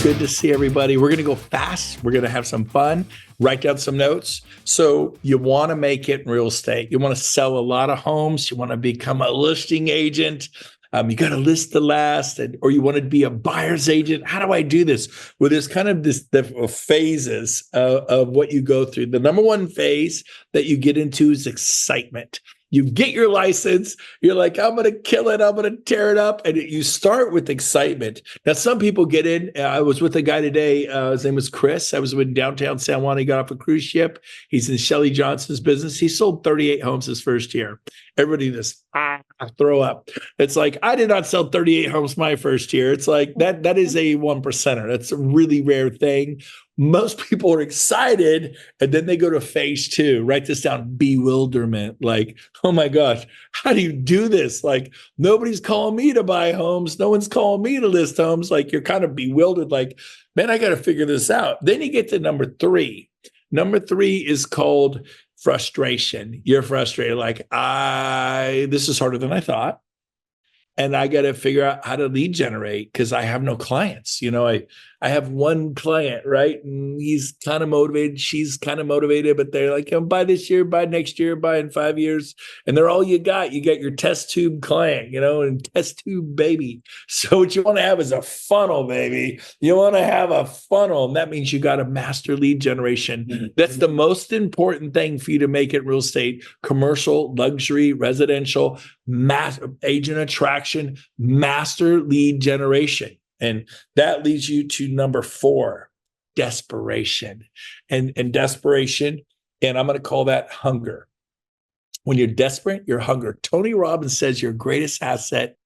Good to see everybody. We're going to go fast. We're going to have some fun, write down some notes. So you want to make it in real estate. You want to sell a lot of homes. You want to become a listing agent. You got to list the last, or you want to be a buyer's agent. How do I do this? Well, there's kind of the phases of what you go through. The number one phase that you get into is excitement. You get your license. You're like, I'm going to kill it. I'm going to tear it up. And you start with excitement. Now, some people get in. I was with a guy today. His name was Chris. I was in downtown San Juan. He got off a cruise ship. He's in Shelly Johnson's business. He sold 38 homes his first year. Everybody just throw up. It's like, I did not sell 38 homes my first year. It's like that is a 1%er. That's a really rare thing. Most people are excited, and then they go to phase two. Write this down: bewilderment. Like, oh my gosh, how do you do this? Like, nobody's calling me to buy homes. No one's calling me to list homes. Like, you're kind of bewildered. Like, man, I got to figure this out. Then you get to number three. Number three is called frustration. You're frustrated. Like, this is harder than I thought. And I got to figure out how to lead generate because I have no clients. You know, I have one client, right? And he's kind of motivated. She's kind of motivated, but they're like, buy this year, buy next year, buy in 5 years. And they're all you got. You got your test tube client, you know, and test tube baby. So what you want to have is a funnel, baby. You want to have a funnel. And that means you got to master lead generation. Mm-hmm. That's the most important thing for you to make it real estate, commercial, luxury, residential, mass agent attraction, master lead generation. And that leads you to number four, desperation. And desperation, and I'm going to call that hunger. When you're desperate, you're hunger. Tony Robbins says your greatest asset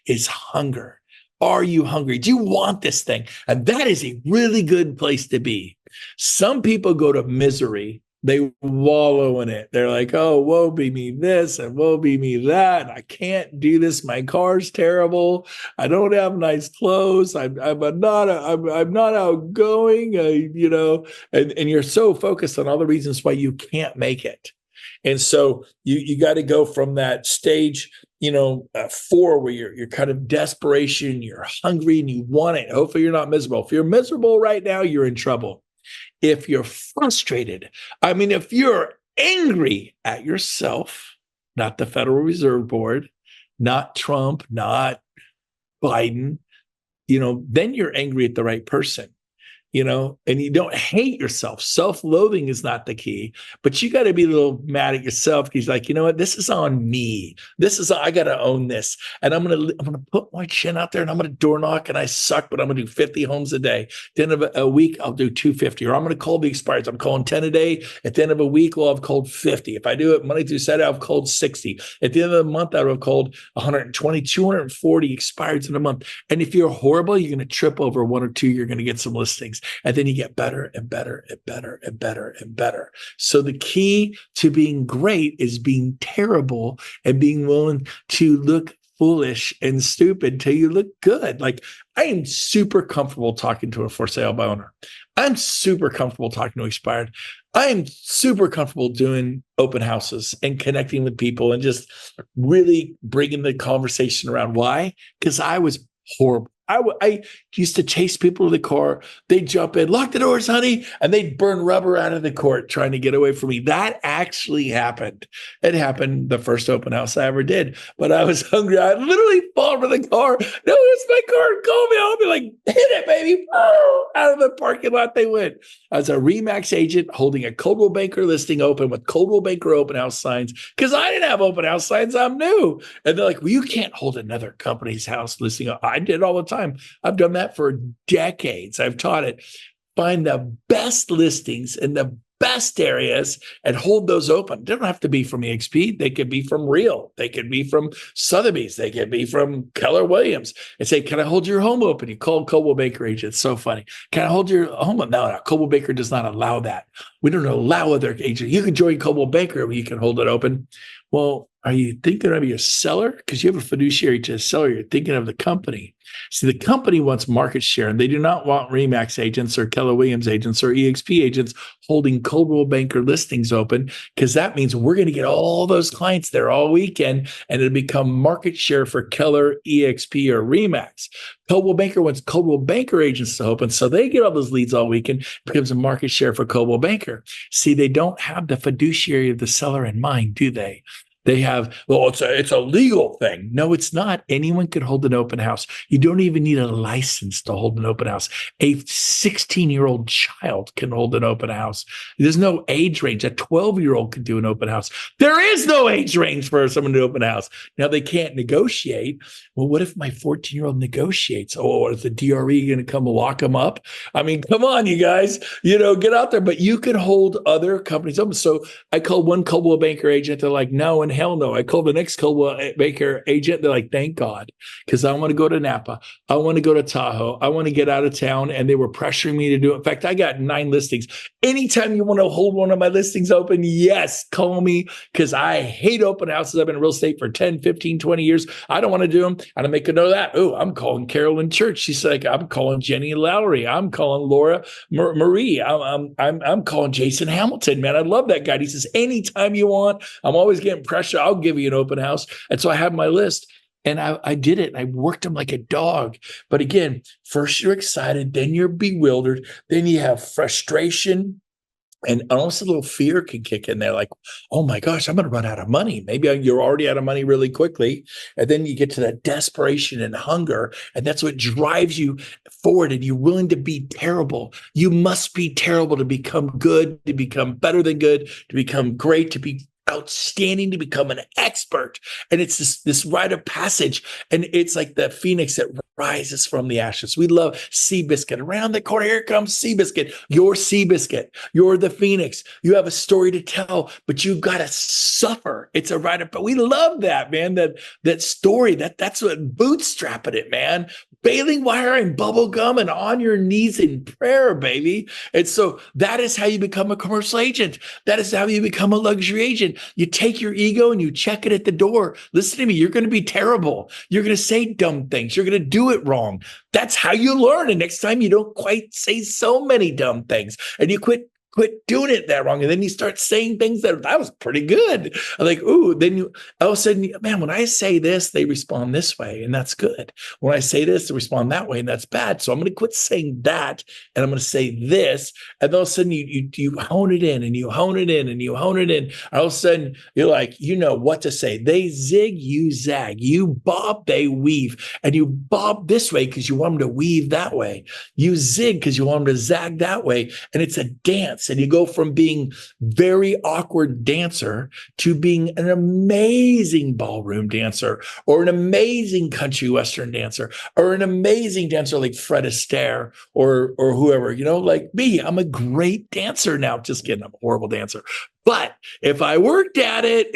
is hunger. Are you hungry? Do you want this thing? And that is a really good place to be. Some people go to misery. They wallow in it. They're like, oh, woe be me this and woe be me that. I can't do this. My car's terrible. I don't have nice clothes. I'm not outgoing. And you're so focused on all the reasons why you can't make it. And so you got to go from that stage, four, where you're kind of desperation, you're hungry and you want it. Hopefully you're not miserable. If you're miserable right now, you're in trouble. If you're frustrated, if you're angry at yourself, not the Federal Reserve Board, not Trump, not Biden, then you're angry at the right person, and you don't hate yourself. Self-loathing is not the key, but you got to be a little mad at yourself. He's like, you know what? This is on me. I got to own this. And I'm going to put my chin out there and I'm going to door knock, and I suck, but I'm going to do 50 homes a day. At the end of a week, I'll do 250, or I'm going to call the expireds. I'm calling 10 a day. At the end of a week, I've called 50. If I do it Monday through Saturday, I've called 60. At the end of the month, I've called 120, 240 expireds in a month. And if you're horrible, you're going to trip over one or two. You're going to get some listings. And then you get better and better and better and better and better. So the key to being great is being terrible and being willing to look foolish and stupid till you look good. Like, I am super comfortable talking to a for sale by owner. I'm super comfortable talking to expired. I am super comfortable doing open houses and connecting with people and just really bringing the conversation around. Why? Because I was horrible. I used to chase people to the car. They'd jump in, lock the doors, honey, and they'd burn rubber out of the court trying to get away from me. That actually happened. It happened the first open house I ever did. But I was hungry. I literally fall for the car. No, it's my car. Call me. I'll be like, hit it, baby. Oh, out of the parking lot they went. I was a RE/MAX agent holding a Coldwell Banker listing open with Coldwell Banker open house signs because I didn't have open house signs. I'm new. And they're like, well, you can't hold another company's house listing. I did all the time. I've done that for decades. I've taught it. Find the best listings in the best areas and hold those open. They don't have to be from EXP. They could be from Real. They could be from Sotheby's. They could be from Keller Williams. And say, can I hold your home open? You call Coldwell Banker agent. It's so funny. Can I hold your home open? No, Coldwell Banker does not allow that. We don't allow other agents. You can join Coldwell Banker, but you can hold it open. Well, Are you thinking of your seller? Because you have a fiduciary to a seller. You're thinking of the company. See, the company wants market share, and they do not want Remax agents or Keller Williams agents or EXP agents holding Coldwell Banker listings open, because that means we're going to get all those clients there all weekend, and it'll become market share for Keller, EXP, or Remax. Coldwell Banker wants Coldwell Banker agents to open, so they get all those leads all weekend. It becomes a market share for Coldwell Banker. See, they don't have the fiduciary of the seller in mind, do they? They have, well, it's a legal thing. No, it's not. Anyone could hold an open house. You don't even need a license to hold an open house. A 16-year-old child can hold an open house. There's no age range. A 12-year-old could do an open house. There is no age range for someone to open house. Now, they can't negotiate. Well, what if my 14-year-old negotiates? Oh, is the DRE going to come lock them up? I mean, come on, you guys, get out there. But you could hold other companies open. So I called one Coldwell Banker agent. They're like, no, and hell no. I called the next Coldwell Banker agent. They're like, thank God, because I want to go to Napa. I want to go to Tahoe. I want to get out of town. And they were pressuring me to do it. In fact, I got 9 listings. Anytime you want to hold one of my listings open, yes, call me, because I hate open houses. I've been in real estate for 10, 15, 20 years. I don't want to do them. And I make a note of that. Oh, I'm calling Carolyn Church. She's like, I'm calling Jenny Lowry. I'm calling Laura Marie. I'm calling Jason Hamilton. Man, I love that guy. He says, anytime you want, I'm always getting pressure. I'll give you an open house. And so I have my list. And I did it. I worked them like a dog. But again, first you're excited, then you're bewildered, then you have frustration, and almost a little fear can kick in there. Like, oh my gosh, I'm going to run out of money. Maybe you're already out of money really quickly. And then you get to that desperation and hunger. And that's what drives you forward. And you're willing to be terrible. You must be terrible to become good, to become better than good, to become great, to be outstanding, to become an expert. And it's this rite of passage. And it's like the phoenix that rises from the ashes. We love Seabiscuit. Around the corner, here comes Seabiscuit. You're Seabiscuit. You're the phoenix. You have a story to tell, but you got to suffer. It's a rite of, but we love that, man. That story, that's what bootstrapping it, man. Baling wire and bubble gum and on your knees in prayer, baby. And so that is how you become a commercial agent. That is how you become a luxury agent. You take your ego and you check it at the door. Listen to me. You're going to be terrible. You're going to say dumb things. You're going to do it wrong. That's how you learn. And next time you don't quite say so many dumb things, and you quit doing it that wrong. And then you start saying things that was pretty good. I'm like, ooh, then you all of a sudden, man, when I say this, they respond this way, and that's good. When I say this, they respond that way, and that's bad. So I'm going to quit saying that, and I'm going to say this. And all of a sudden you hone it in, and you hone it in, and you hone it in. All of a sudden you're like, you know what to say. They zig, you zag. You bob, they weave. And you bob this way because you want them to weave that way. You zig because you want them to zag that way. And it's a dance. And you go from being very awkward dancer to being an amazing ballroom dancer, or an amazing country western dancer, or an amazing dancer like Fred Astaire or whoever, like me. I'm a great dancer now. Just kidding. I'm a horrible dancer. But if I worked at it,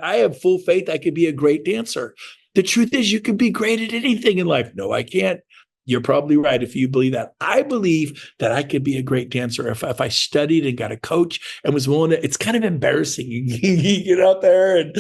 I have full faith I could be a great dancer. The truth is, you can be great at anything in life. No, I can't. You're probably right if you believe that. I believe that I could be a great dancer if I studied and got a coach and was willing to. It's kind of embarrassing. You get out there and,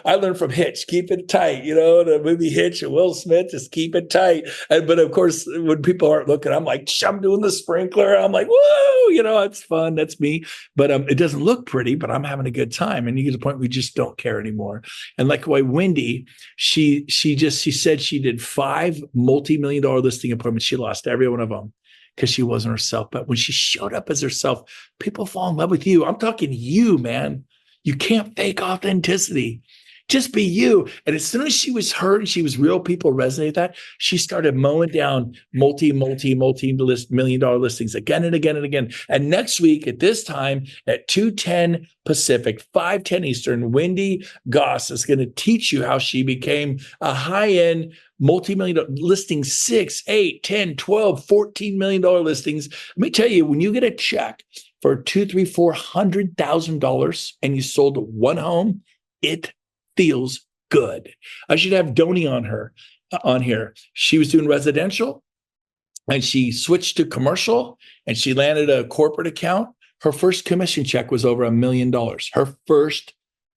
I learned from Hitch, keep it tight, the movie Hitch and Will Smith, just keep it tight. But of course, when people aren't looking, I'm like, I'm doing the sprinkler. I'm like, whoa, it's fun. That's me. But it doesn't look pretty, but I'm having a good time. And you get to the point where we just don't care anymore. And like why Wendy, she said she did 5 multi-million-dollar listing appointments. She lost every one of them because she wasn't herself. But when she showed up as herself, people fall in love with you. I'm talking you, man. You can't fake authenticity. Just be you. And as soon as she was heard and she was real, people resonate with that. She started mowing down multi-million-dollar listings again and again and again. And next week at this time at 2:10 Pacific, 5:10 Eastern, Wendy Goss is going to teach you how she became a high-end multi-million listing, 6, 8, 10, 12, $14 million listings. Let me tell you, when you get a check for $200,000, $300,000, $400,000 and you sold one home, it feels good. I should have Doni on here. She was doing residential and she switched to commercial and she landed a corporate account. Her first commission check was over $1 million. Her first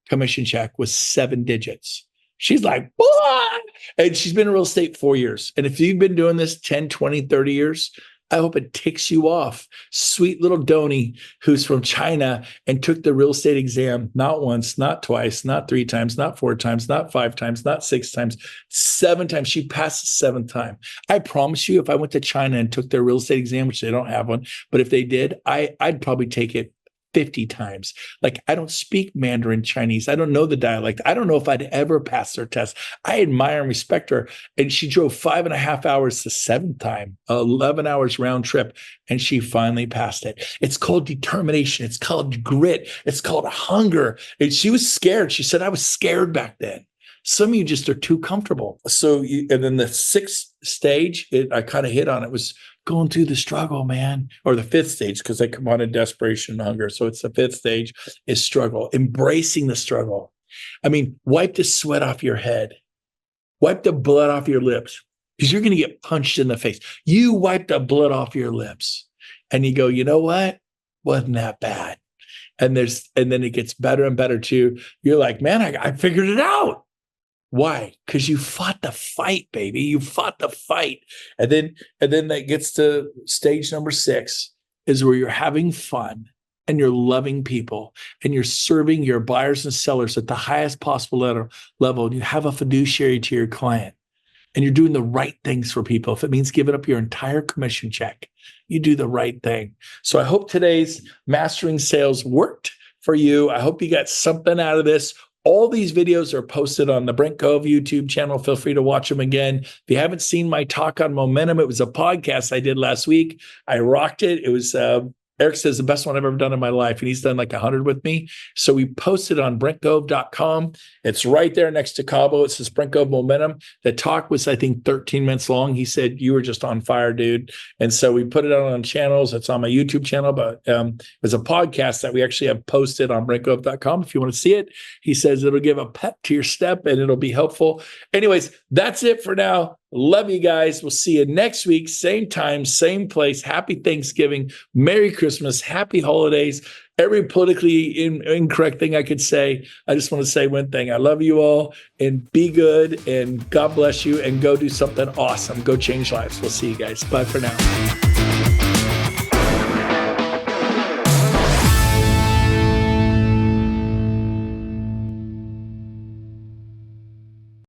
commission check was 7 digits. She's like, what? And she's been in real estate 4 years. And if you've been doing this 10, 20, 30 years, I hope it ticks you off. Sweet little Doni, who's from China and took the real estate exam, not once, not twice, not 3 times, not 4 times, not 5 times, not 6 times, 7 times. She passed the 7th time. I promise you, if I went to China and took their real estate exam, which they don't have one, but if they did, I'd probably take it 50 times. Like, I don't speak Mandarin Chinese. I don't know the dialect. I don't know if I'd ever pass their test. I admire and respect her. And she drove 5.5 hours the 7th time, 11 hours round trip, and she finally passed it. It's called determination. It's called grit. It's called hunger. And she was scared. She said, I was scared back then. Some of you just are too comfortable. And then the 6th stage, I kind of hit on it, was going through the struggle, man. Or the 5th stage, because they come on in desperation and hunger. So it's the 5th stage is struggle, embracing the struggle. I mean, wipe the sweat off your head. Wipe the blood off your lips, because you're going to get punched in the face. You wipe the blood off your lips and you go, you know what? Wasn't that bad. And then it gets better and better too. You're like, man, I figured it out. Why? Because you fought the fight, baby. You fought the fight. And then that gets to stage number 6, is where you're having fun and you're loving people and you're serving your buyers and sellers at the highest possible level. And you have a fiduciary to your client and you're doing the right things for people. If it means giving up your entire commission check, you do the right thing. So I hope today's Mastering Sales worked for you. I hope you got something out of this. All these videos are posted on the Brent Gove YouTube channel. Feel free to watch them again. If you haven't seen my talk on momentum, it was a podcast I did last week. I rocked it. It was Eric says the best one I've ever done in my life, and he's done like 100 with me. So we posted on brentgove.com. It's right there next to Cabo. It says Brent Gove Momentum. The talk was, I think, 13 minutes long. He said, you were just on fire, dude. And so we put it on channels. It's on my YouTube channel, but there's a podcast that we actually have posted on brentgove.com. If you want to see it, he says it'll give a pep to your step and it'll be helpful. Anyways, that's it for now. Love you guys. We'll see you next week. Same time, same place. Happy Thanksgiving. Merry Christmas. Happy holidays. Every politically incorrect thing I could say. I just want to say one thing. I love you all, and be good, and God bless you, and go do something awesome. Go change lives. We'll see you guys. Bye for now.